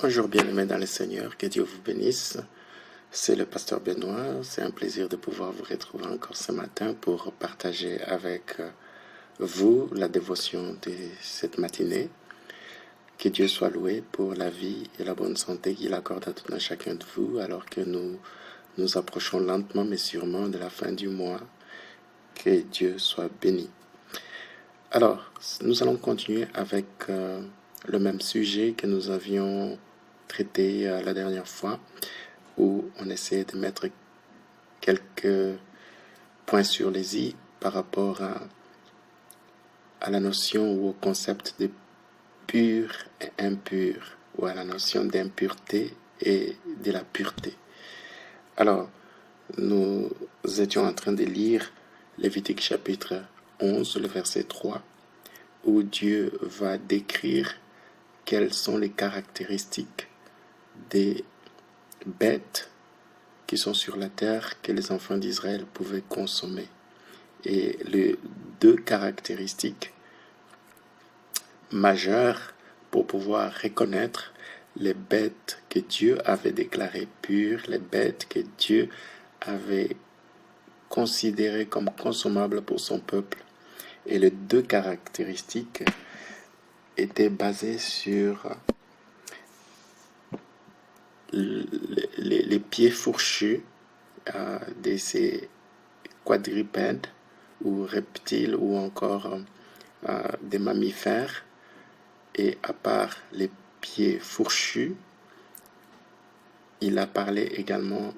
Bonjour bien-aimés dans le Seigneur, que Dieu vous bénisse. C'est le pasteur Benoît, c'est un plaisir de pouvoir vous retrouver encore ce matin pour partager avec vous la dévotion de cette matinée. Que Dieu soit loué pour la vie et la bonne santé qu'il accorde à tout un chacun de vous alors que nous nous approchons lentement mais sûrement de la fin du mois. Que Dieu soit béni. Alors, nous allons continuer avec le même sujet que nous avions traité la dernière fois, où on essayait de mettre quelques points sur les i par rapport à la notion ou au concept de pur et impur, ou à la notion d'impureté et de la pureté. Alors, nous étions en train de lire Lévitique chapitre 11, le verset 3, où Dieu va décrire quelles sont les caractéristiques des bêtes qui sont sur la terre que les enfants d'Israël pouvaient consommer. Et les deux caractéristiques majeures pour pouvoir reconnaître les bêtes que Dieu avait déclarées pures, les bêtes que Dieu avait considérées comme consommables pour son peuple. Et les deux caractéristiques étaient basées sur les pieds fourchus de ces quadrupèdes ou reptiles ou encore des mammifères. Et à part les pieds fourchus, il a parlé également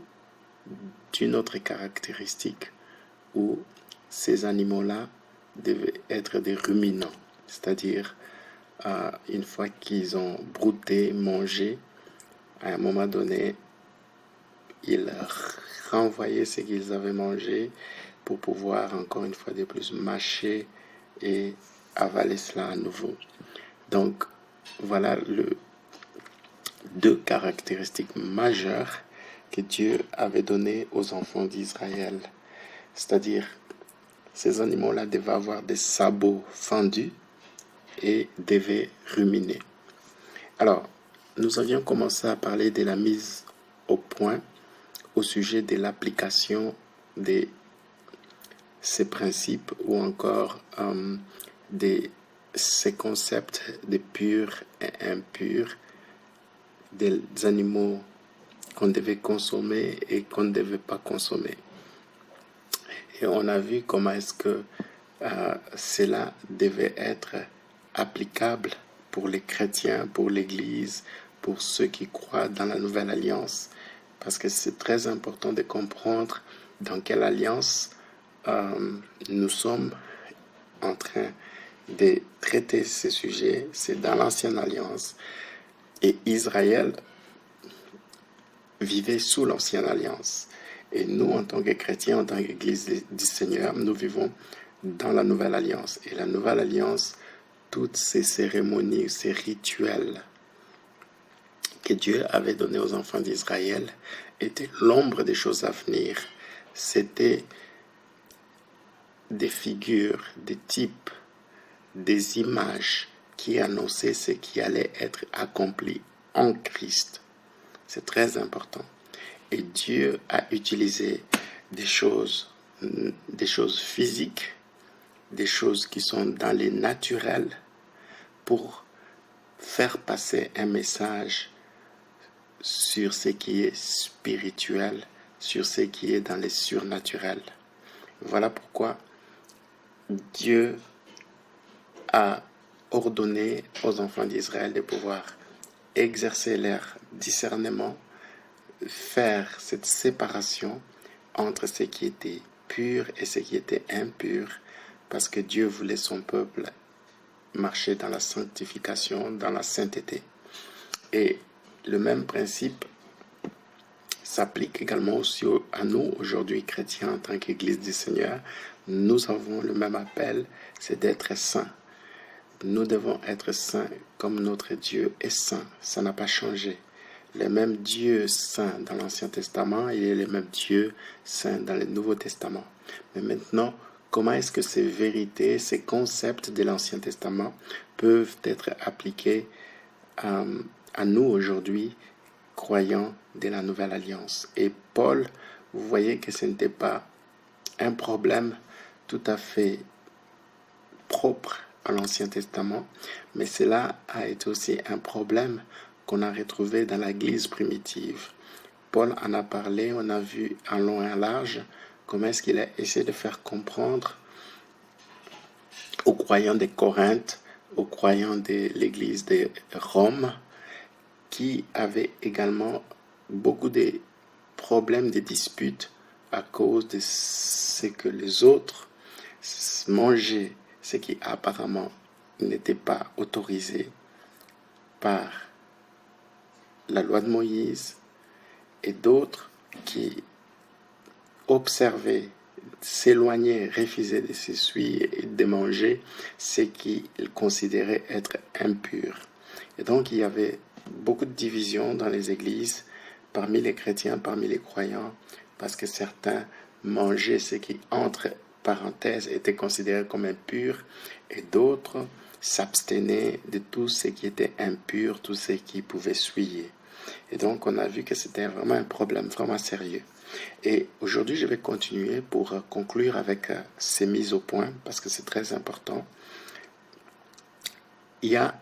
d'une autre caractéristique où ces animaux-là devaient être des ruminants, c'est-à-dire une fois qu'ils ont brouté, mangé, à un moment donné, ils renvoyaient ce qu'ils avaient mangé pour pouvoir encore une fois de plus mâcher et avaler cela à nouveau. Donc, voilà deux caractéristiques majeures que Dieu avait données aux enfants d'Israël. C'est-à-dire, ces animaux-là devaient avoir des sabots fendus et devaient ruminer. Alors, nous avions commencé à parler de la mise au point au sujet de l'application de ces principes ou encore de ces concepts de pur et impur, des animaux qu'on devait consommer et qu'on ne devait pas consommer. Et on a vu comment est-ce que cela devait être applicable pour les chrétiens, pour l'Église, pour ceux qui croient dans la nouvelle alliance. Parce que c'est très important de comprendre dans quelle alliance nous sommes en train de traiter ces sujets. C'est dans l'ancienne alliance. Et Israël vivait sous l'ancienne alliance. Et nous, en tant que chrétiens, en tant qu'Église du Seigneur, nous vivons dans la nouvelle alliance. Et la nouvelle alliance, toutes ces cérémonies, ces rituels que Dieu avait donnés aux enfants d'Israël étaient l'ombre des choses à venir. C'était des figures, des types, des images qui annonçaient ce qui allait être accompli en Christ. C'est très important. Et Dieu a utilisé des choses physiques, des choses qui sont dans les naturels pour faire passer un message sur ce qui est spirituel, sur ce qui est dans les surnaturels. Voilà pourquoi Dieu a ordonné aux enfants d'Israël de pouvoir exercer leur discernement, faire cette séparation entre ce qui était pur et ce qui était impur, parce que Dieu voulait son peuple marcher dans la sanctification, dans la sainteté. Et le même principe s'applique également aussi à nous, aujourd'hui chrétiens, en tant qu'Église du Seigneur. Nous avons le même appel, c'est d'être saints. Nous devons être saints comme notre Dieu est saint. Ça n'a pas changé. Le même Dieu saint dans l'Ancien Testament, il est le même Dieu saint dans le Nouveau Testament. Mais maintenant, comment est-ce que ces vérités, ces concepts de l'Ancien Testament peuvent être appliqués à à nous aujourd'hui, croyants de la Nouvelle Alliance. Et Paul, vous voyez que ce n'était pas un problème tout à fait propre à l'Ancien Testament, mais cela a été aussi un problème qu'on a retrouvé dans l'Église primitive. Paul en a parlé, on a vu en long et en large comment est-ce qu'il a essayé de faire comprendre aux croyants de Corinthe, aux croyants de l'Église de Rome, qui avaient également beaucoup de problèmes, de disputes à cause de ce que les autres mangeaient, ce qui apparemment n'était pas autorisé par la loi de Moïse, et d'autres qui observaient, s'éloignaient, refusaient de s'essuyer et de manger ce qu'ils considéraient être impur. Et donc il y avait beaucoup de divisions dans les églises, parmi les chrétiens, parmi les croyants, parce que certains mangeaient ce qui, entre parenthèses, était considéré comme impur, et d'autres s'abstenaient de tout ce qui était impur, tout ce qui pouvait souiller. Et donc on a vu que c'était vraiment un problème vraiment sérieux. Et aujourd'hui, je vais continuer pour conclure avec ces mises au point, parce que c'est très important. Il y a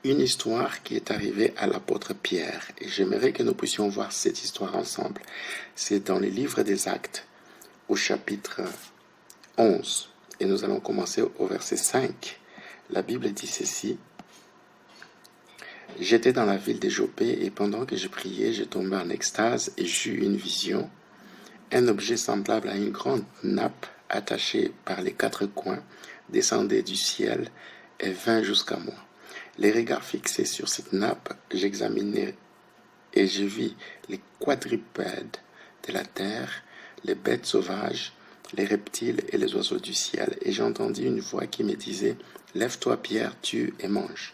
une histoire qui est arrivée à l'apôtre Pierre, et j'aimerais que nous puissions voir cette histoire ensemble. C'est dans le livre des Actes, au chapitre 11, et nous allons commencer au verset 5. La Bible dit ceci: « J'étais dans la ville de Jopé, et pendant que je priais, je tombais en extase, et j'eus une vision. Un objet semblable à une grande nappe, attachée par les quatre coins, descendait du ciel et vint jusqu'à moi. Les regards fixés sur cette nappe, j'examinai et je vis les quadrupèdes de la terre, les bêtes sauvages, les reptiles et les oiseaux du ciel. Et j'entendis une voix qui me disait: Lève-toi, Pierre, tue et mange.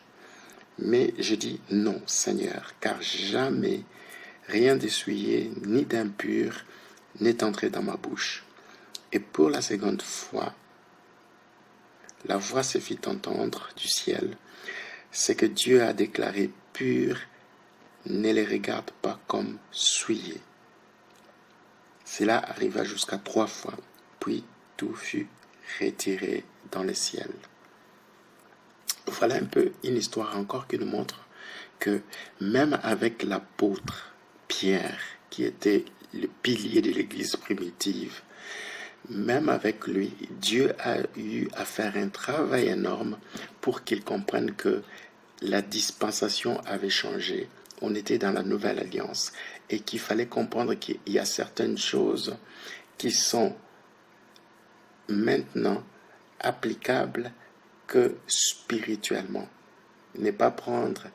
Mais je dis: Non, Seigneur, car jamais rien d'essuyé ni d'impur n'est entré dans ma bouche. Et pour la seconde fois, la voix se fit entendre du ciel: Ce que Dieu a déclaré pur, ne les regarde pas comme souillés. Cela arriva jusqu'à 3 fois, puis tout fut retiré dans le ciel. Voilà un peu une histoire encore qui nous montre que même avec l'apôtre Pierre, qui était le pilier de l'Église primitive, même avec lui, Dieu a eu à faire un travail énorme pour qu'il comprenne que la dispensation avait changé. On était dans la nouvelle alliance et qu'il fallait comprendre qu'il y a certaines choses qui sont maintenant applicables que spirituellement. Ne pas prendre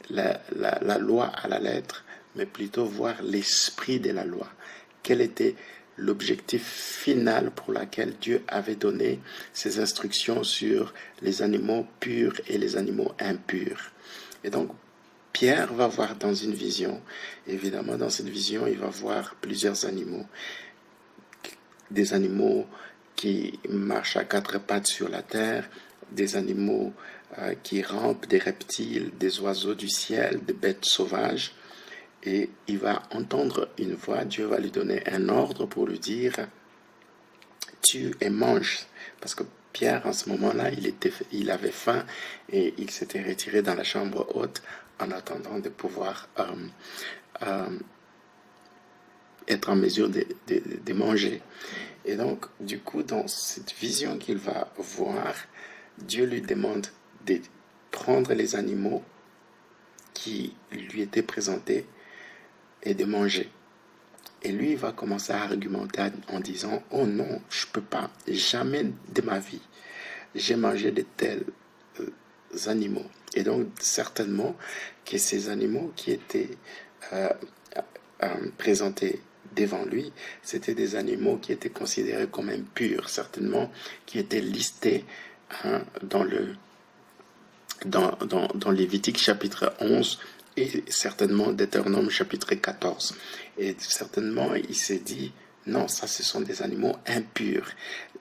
la loi à la lettre, mais plutôt voir l'esprit de la loi. Quel était l'objectif final pour lequel Dieu avait donné ses instructions sur les animaux purs et les animaux impurs. Et donc, Pierre va voir dans une vision, évidemment dans cette vision, il va voir plusieurs animaux. Des animaux qui marchent à 4 pattes sur la terre, des animaux qui rampent, des reptiles, des oiseaux du ciel, des bêtes sauvages. Et il va entendre une voix, Dieu va lui donner un ordre pour lui dire: tue et mange. Parce que Pierre, en ce moment-là, il avait faim et il s'était retiré dans la chambre haute en attendant de pouvoir être en mesure de manger. Et donc, du coup, dans cette vision qu'il va voir, Dieu lui demande de prendre les animaux qui lui étaient présentés et de manger. Et lui, il va commencer à argumenter en disant: oh non, je ne peux pas, jamais de ma vie, j'ai mangé de tels animaux. Et donc, certainement que ces animaux qui étaient présentés devant lui, c'était des animaux qui étaient considérés comme impurs, certainement, qui étaient listés dans Lévitique chapitre 11 et certainement Deutéronome chapitre 14. Et certainement, il s'est dit: non, ça, ce sont des animaux impurs.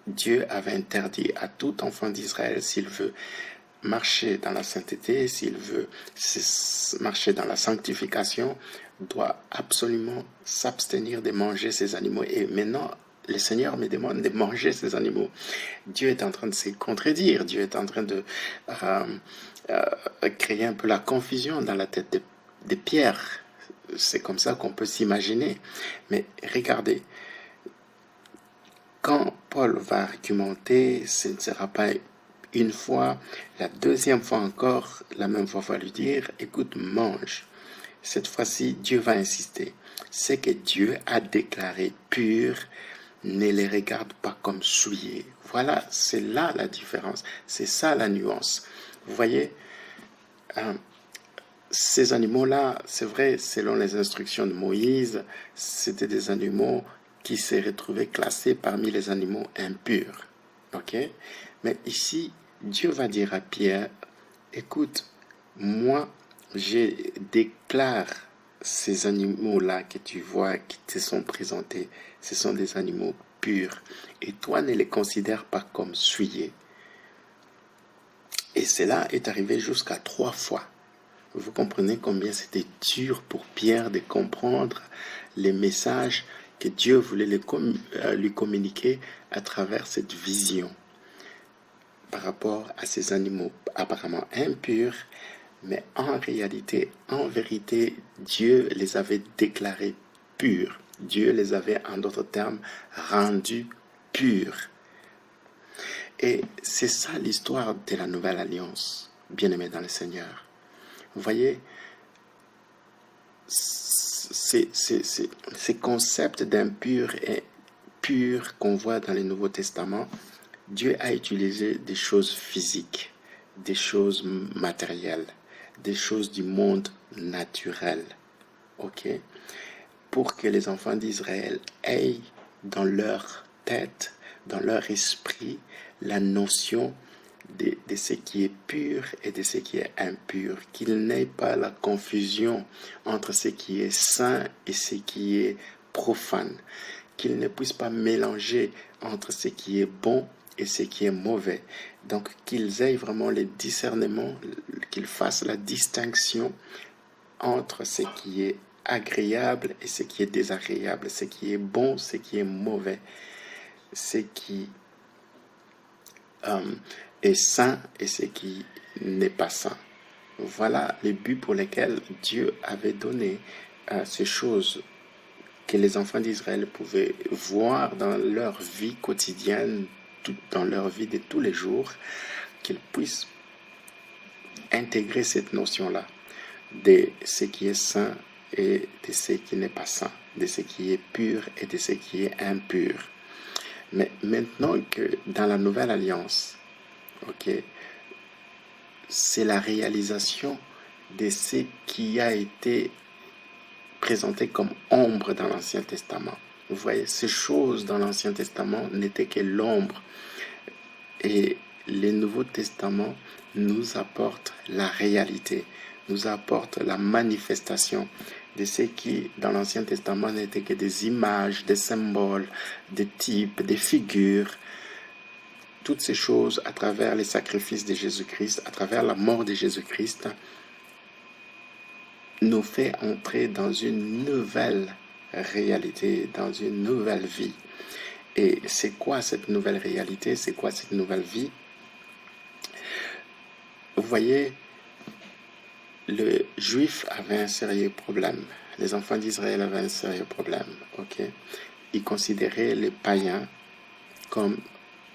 Dieu avait interdit à tout enfant d'Israël, s'il veut marcher dans la sainteté, s'il veut marcher dans la sanctification, doit absolument s'abstenir de manger ces animaux. Et maintenant, le Seigneur me demande de manger ces animaux. Dieu est en train de se contredire. Dieu est en train de créer un peu la confusion dans la tête de Pierre. C'est comme ça qu'on peut s'imaginer. Mais regardez, quand Paul va argumenter, ce ne sera pas une fois, la deuxième fois encore, la même fois va lui dire, écoute, mange. Cette fois-ci, Dieu va insister. Ce que Dieu a déclaré pur, ne les regarde pas comme souillés. Voilà, c'est là la différence. C'est ça la nuance. Vous voyez, ces animaux-là, c'est vrai, selon les instructions de Moïse, c'était des animaux qui s'est retrouvé classé parmi les animaux impurs. Ok? Mais ici, Dieu va dire à Pierre, écoute, moi, je déclare ces animaux-là que tu vois, qui te sont présentés, ce sont des animaux purs. Et toi, ne les considère pas comme souillés. Et cela est arrivé jusqu'à 3 fois. Vous comprenez combien c'était dur pour Pierre de comprendre les messages que Dieu voulait lui communiquer à travers cette vision par rapport à ces animaux apparemment impurs, mais en réalité, en vérité, Dieu les avait déclarés purs. Dieu les avait, en d'autres termes, rendus purs. Et c'est ça l'histoire de la nouvelle alliance, bien-aimés dans le Seigneur. Vous voyez, ces concepts d'impur et pur qu'on voit dans le Nouveau Testament, Dieu a utilisé des choses physiques, des choses matérielles, des choses du monde naturel, ok, pour que les enfants d'Israël aient dans leur tête, dans leur esprit, la notion de ce qui est pur et de ce qui est impur, qu'il n'ait pas la confusion entre ce qui est saint et ce qui est profane, qu'il ne puisse pas mélanger entre ce qui est bon et ce qui est mauvais. Donc qu'ils aient vraiment le discernement, qu'ils fassent la distinction entre ce qui est agréable et ce qui est désagréable, ce qui est bon, ce qui est mauvais, ce qui est saint et ce qui n'est pas saint. Voilà les buts pour lesquels Dieu avait donné ces choses que les enfants d'Israël pouvaient voir dans leur vie quotidienne, dans leur vie de tous les jours, qu'ils puissent intégrer cette notion-là de ce qui est saint et de ce qui n'est pas saint, de ce qui est pur et de ce qui est impur. Mais maintenant que dans la nouvelle alliance, ok, c'est la réalisation de ce qui a été présenté comme ombre dans l'Ancien Testament. Vous voyez, ces choses dans l'Ancien Testament n'étaient que l'ombre. Et le Nouveau Testament nous apporte la réalité, nous apporte la manifestation de ce qui, dans l'Ancien Testament, n'était que des images, des symboles, des types, des figures. Toutes ces choses, à travers les sacrifices de Jésus-Christ, à travers la mort de Jésus-Christ, nous fait entrer dans une nouvelle réalité, dans une nouvelle vie. Et c'est quoi cette nouvelle réalité? C'est quoi cette nouvelle vie? Vous voyez, le juif avait un sérieux problème. Les enfants d'Israël avaient un sérieux problème. Ok? Ils considéraient les païens comme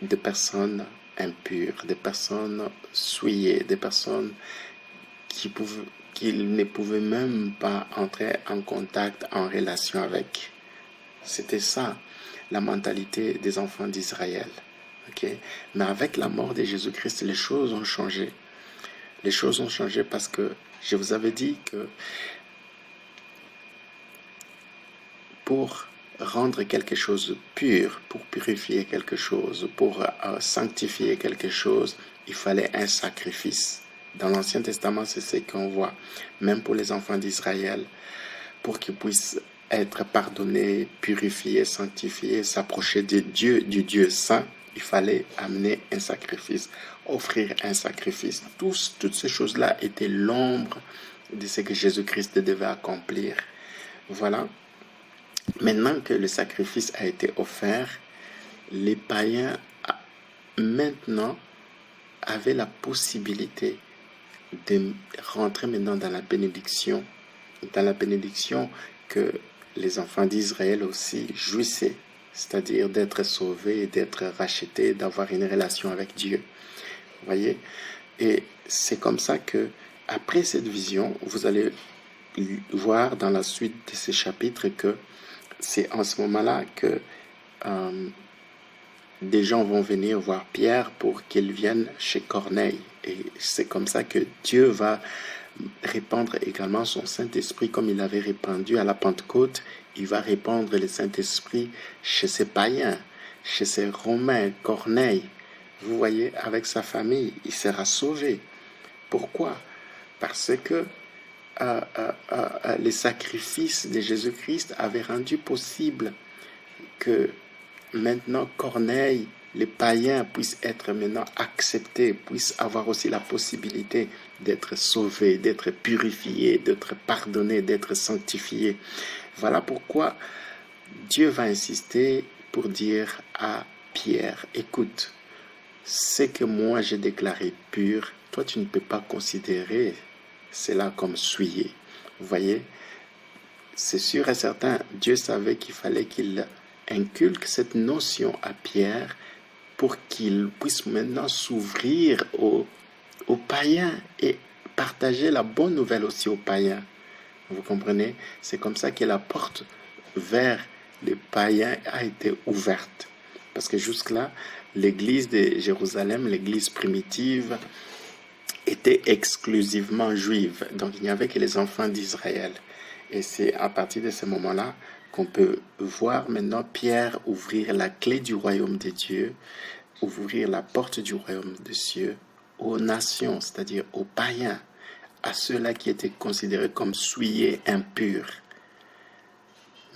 des personnes impures, des personnes souillées, des personnes qu'ils ne pouvaient même pas entrer en contact, en relation avec. C'était ça, la mentalité des enfants d'Israël. Okay? Mais avec la mort de Jésus-Christ, les choses ont changé. Les choses ont changé parce que je vous avais dit que pour rendre quelque chose pur, pour purifier quelque chose, pour sanctifier quelque chose, il fallait un sacrifice. Dans l'Ancien Testament, c'est ce qu'on voit. Même pour les enfants d'Israël, pour qu'ils puissent être pardonnés, purifiés, sanctifiés, s'approcher de Dieu, du Dieu saint, il fallait amener un sacrifice, offrir un sacrifice. Toutes ces choses-là étaient l'ombre de ce que Jésus-Christ devait accomplir. Voilà. Maintenant que le sacrifice a été offert, les païens maintenant avaient la possibilité de rentrer maintenant dans la bénédiction que les enfants d'Israël aussi jouissaient, c'est-à-dire d'être sauvés, d'être rachetés, d'avoir une relation avec Dieu. Vous voyez? Et c'est comme ça que, après cette vision, vous allez voir dans la suite de ces chapitres que c'est en ce moment-là que des gens vont venir voir Pierre pour qu'il vienne chez Corneille. Et c'est comme ça que Dieu va répandre également son Saint-Esprit comme il avait répandu à la Pentecôte. Il va répandre le Saint-Esprit chez ces païens, chez ces Romains, Corneille. Vous voyez, avec sa famille, il sera sauvé. Pourquoi? Parce que les sacrifices de Jésus-Christ avaient rendu possible que maintenant Corneille, les païens puissent être maintenant acceptés, puissent avoir aussi la possibilité d'être sauvés, d'être purifiés, d'être pardonnés, d'être sanctifiés. Voilà pourquoi Dieu va insister pour dire à Pierre, écoute, ce que moi j'ai déclaré pur, toi tu ne peux pas considérer cela comme souillé. Vous voyez, c'est sûr et certain, Dieu savait qu'il fallait qu'il inculque cette notion à Pierre pour qu'il puisse maintenant s'ouvrir aux païens et partager la bonne nouvelle aussi aux païens. Vous comprenez? C'est comme ça que la porte vers les païens a été ouverte. Parce que jusque-là, l'église de Jérusalem, l'église primitive, était exclusivement juive. Donc il n'y avait que les enfants d'Israël. Et c'est à partir de ce moment-là qu'on peut voir maintenant Pierre ouvrir la clé du royaume de Dieu, ouvrir la porte du royaume de Dieu aux nations, c'est-à-dire aux païens, à ceux-là qui étaient considérés comme souillés, impurs,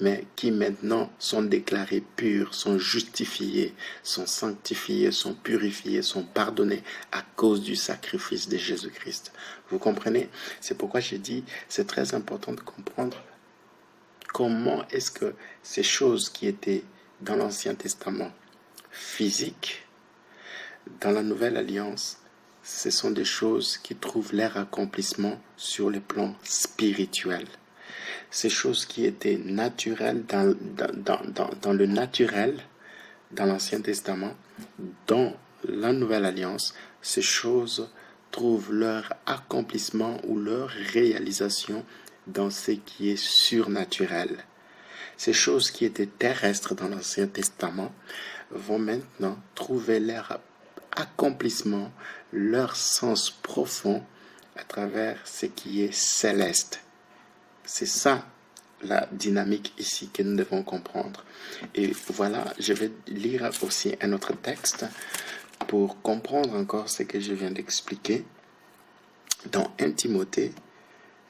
mais qui maintenant sont déclarés purs, sont justifiés, sont sanctifiés, sont purifiés, sont pardonnés à cause du sacrifice de Jésus-Christ. Vous comprenez? C'est pourquoi j'ai dit, c'est très important de comprendre comment est-ce que ces choses qui étaient dans l'Ancien Testament physiques, dans la Nouvelle Alliance, ce sont des choses qui trouvent leur accomplissement sur le plan spirituel. Ces choses qui étaient naturelles dans le naturel, dans l'Ancien Testament, dans la Nouvelle Alliance, ces choses trouvent leur accomplissement ou leur réalisation dans ce qui est surnaturel. Ces choses qui étaient terrestres dans l'Ancien Testament vont maintenant trouver leur accomplissement, leur sens profond à travers ce qui est céleste. C'est ça la dynamique ici que nous devons comprendre. Et voilà, je vais lire aussi un autre texte pour comprendre encore ce que je viens d'expliquer. Dans 1 Timothée,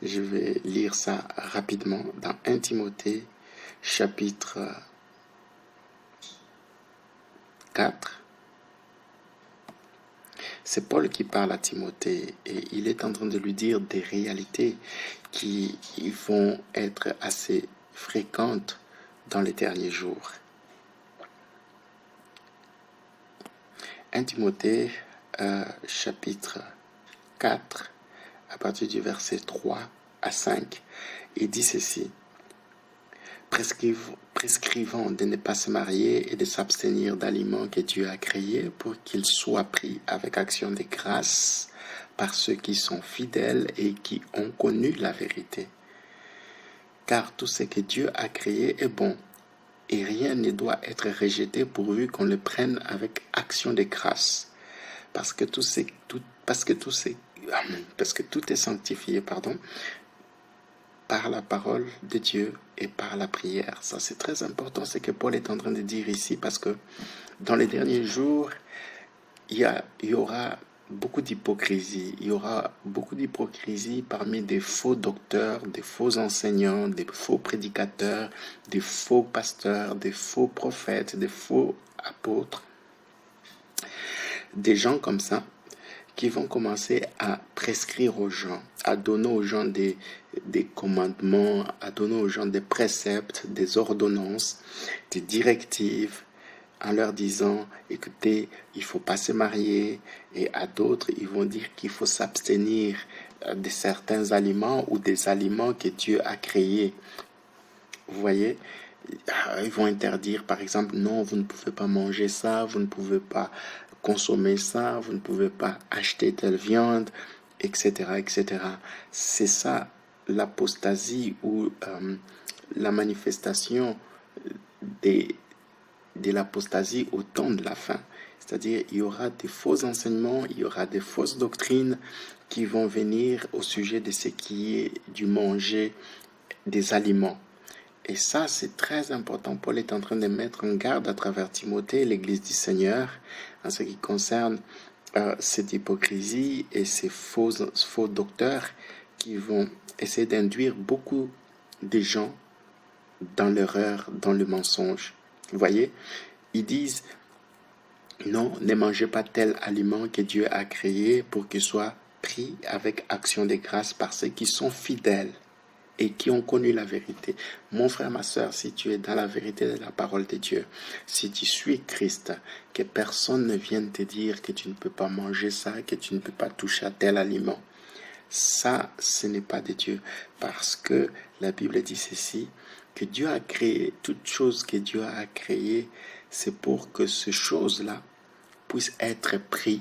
je vais lire ça rapidement. Dans 1 Timothée, chapitre 4, c'est Paul qui parle à Timothée et il est en train de lui dire des réalités qui vont être assez fréquentes dans les derniers jours. 1 Timothée, chapitre 4, à partir du verset 3 à 5, il dit ceci. Prescrivant de ne pas se marier et de s'abstenir d'aliments que Dieu a créés pour qu'ils soient pris avec action de grâce par ceux qui sont fidèles et qui ont connu la vérité. Car tout ce que Dieu a créé est bon, et rien ne doit être rejeté pourvu qu'on le prenne avec action de grâce, parce que tout est sanctifié, par la parole de Dieu et par la prière. Ça, c'est très important, ce que Paul est en train de dire ici, parce que dans les derniers jours, il y aura beaucoup d'hypocrisie. Il y aura beaucoup d'hypocrisie parmi des faux docteurs, des faux enseignants, des faux prédicateurs, des faux pasteurs, des faux prophètes, des faux apôtres. Des gens comme ça qui vont commencer à prescrire aux gens, à donner aux gens des commandements, à donner aux gens des préceptes, des ordonnances, des directives, en leur disant, écoutez, il faut pas se marier, et à d'autres, ils vont dire qu'il faut s'abstenir de certains aliments ou des aliments que Dieu a créés. Vous voyez, ils vont interdire, par exemple, non, vous ne pouvez pas manger ça, vous ne pouvez pas consommer ça, vous ne pouvez pas acheter telle viande, etc., etc. C'est ça l'apostasie ou la manifestation des, de l'apostasie au temps de la fin. C'est-à-dire, il y aura des faux enseignements, il y aura des fausses doctrines qui vont venir au sujet de ce qui est du manger des aliments. Et ça, c'est très important. Paul est en train de mettre en garde à travers Timothée, l'Église du Seigneur, en ce qui concerne cette hypocrisie et ces faux docteurs qui vont essayer d'induire beaucoup de gens dans l'erreur, dans le mensonge. Vous voyez, ils disent, non, ne mangez pas tel aliment que Dieu a créé pour qu'il soit pris avec action de grâce par ceux qui sont fidèles et qui ont connu la vérité. Mon frère, ma soeur, si tu es dans la vérité de la parole de Dieu, si tu suis Christ, que personne ne vienne te dire que tu ne peux pas manger ça, que tu ne peux pas toucher à tel aliment. Ça, ce n'est pas de Dieu. Parce que la Bible dit ceci, que Dieu a créé, toute chose que Dieu a créée, c'est pour que ces choses-là puissent être prises,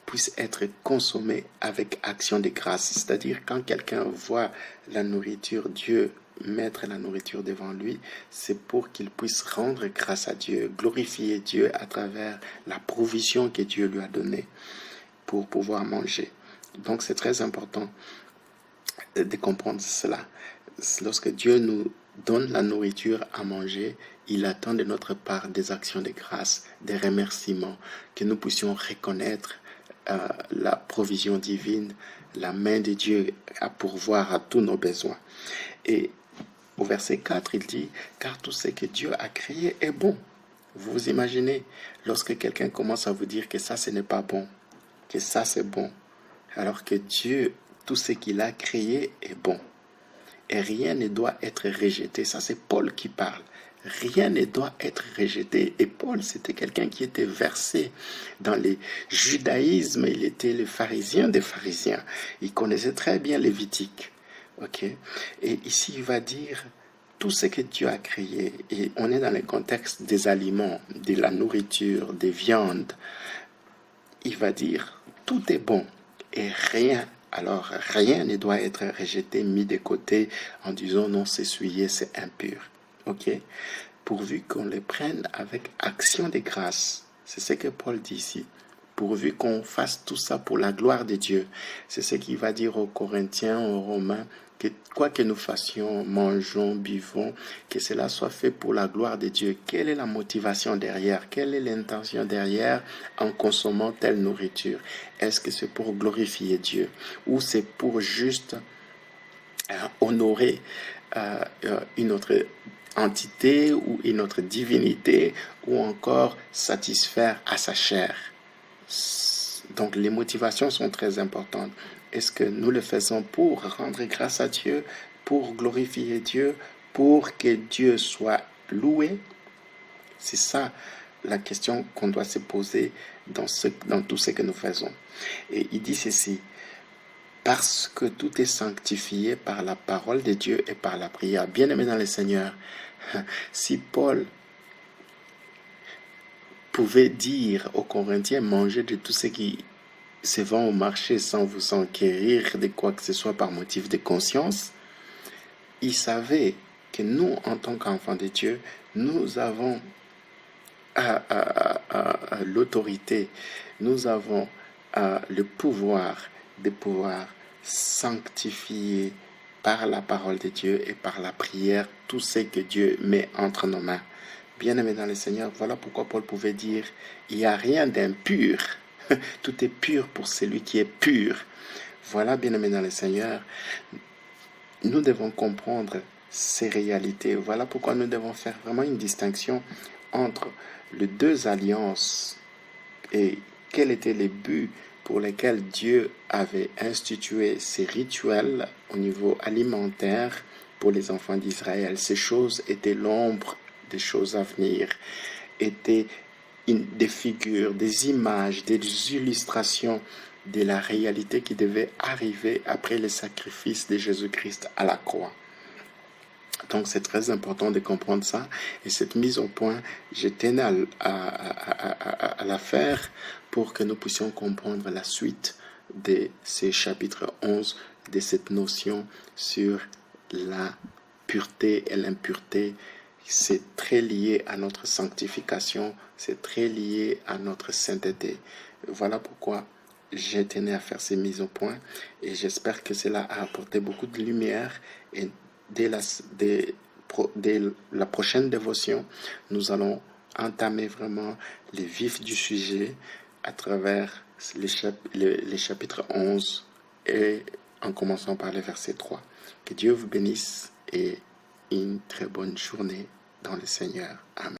puisse être consommé avec action de grâce. C'est-à-dire quand quelqu'un voit la nourriture, Dieu mettre la nourriture devant lui, c'est pour qu'il puisse rendre grâce à Dieu, glorifier Dieu à travers la provision que Dieu lui a donnée pour pouvoir manger. Donc c'est très important de comprendre cela. Lorsque Dieu nous donne la nourriture à manger, il attend de notre part des actions de grâce, des remerciements, que nous puissions reconnaître la provision divine, la main de Dieu à pourvoir à tous nos besoins. Et au verset 4, il dit, car tout ce que Dieu a créé est bon. Vous vous imaginez, lorsque quelqu'un commence à vous dire que ça, ce n'est pas bon, que ça, c'est bon, alors que Dieu, tout ce qu'il a créé est bon. Et rien ne doit être rejeté. Ça, c'est Paul qui parle. Rien ne doit être rejeté. Et Paul, c'était quelqu'un qui était versé dans le judaïsme. Il était le pharisien des pharisiens. Il connaissait très bien Lévitique. Ok. Et ici, il va dire tout ce que Dieu a créé. Et on est dans le contexte des aliments, de la nourriture, des viandes. Il va dire tout est bon et rien. Alors, rien ne doit être rejeté, mis de côté en disant non, c'est souillé, c'est impur. Ok? Pourvu qu'on le prenne avec action de grâce. C'est ce que Paul dit ici. Pourvu qu'on fasse tout ça pour la gloire de Dieu. C'est ce qu'il va dire aux Corinthiens, aux Romains, que quoi que nous fassions, mangeons, buvons, que cela soit fait pour la gloire de Dieu. Quelle est la motivation derrière? Quelle est l'intention derrière en consommant telle nourriture? Est-ce que c'est pour glorifier Dieu ou c'est pour juste honorer une autre entité ou une autre divinité ou encore satisfaire à sa chair? Donc les motivations sont très importantes. Est-ce que nous le faisons pour rendre grâce à Dieu, pour glorifier Dieu, pour que Dieu soit loué? C'est ça la question qu'on doit se poser dans tout ce que nous faisons. Et il dit ceci, parce que tout est sanctifié par la parole de Dieu et par la prière. Bien-aimés dans le Seigneur, si Paul pouvait dire aux Corinthiens, mangez de tout ce qui se vend au marché sans vous enquérir de quoi que ce soit par motif de conscience, il savait que nous, en tant qu'enfants de Dieu, nous avons l'autorité, nous avons le pouvoir de pouvoir sanctifier par la parole de Dieu et par la prière tout ce que Dieu met entre nos mains. Bien-aimés dans le Seigneur, voilà pourquoi Paul pouvait dire, il n'y a rien d'impur. Tout est pur pour celui qui est pur. Voilà, bien-aimés dans le Seigneur, nous devons comprendre ces réalités. Voilà pourquoi nous devons faire vraiment une distinction entre les deux alliances et quels étaient les buts pour lesquels Dieu avait institué ces rituels au niveau alimentaire pour les enfants d'Israël. Ces choses étaient l'ombre des choses à venir, étaient des figures, des images, des illustrations de la réalité qui devait arriver après le sacrifice de Jésus-Christ à la croix. Donc c'est très important de comprendre ça, et cette mise au point, je tenais à la faire pour que nous puissions comprendre la suite de ces chapitres 11, de cette notion sur la pureté et l'impureté. C'est très lié à notre sanctification, c'est très lié à notre sainteté. Voilà pourquoi je tenais à faire ces mises au point, et j'espère que cela a apporté beaucoup de lumière. Et dès la prochaine dévotion, nous allons entamer vraiment le vif du sujet à travers les chapitres 11 et en commençant par le verset 3. Que Dieu vous bénisse et une très bonne journée dans le Seigneur. Amen.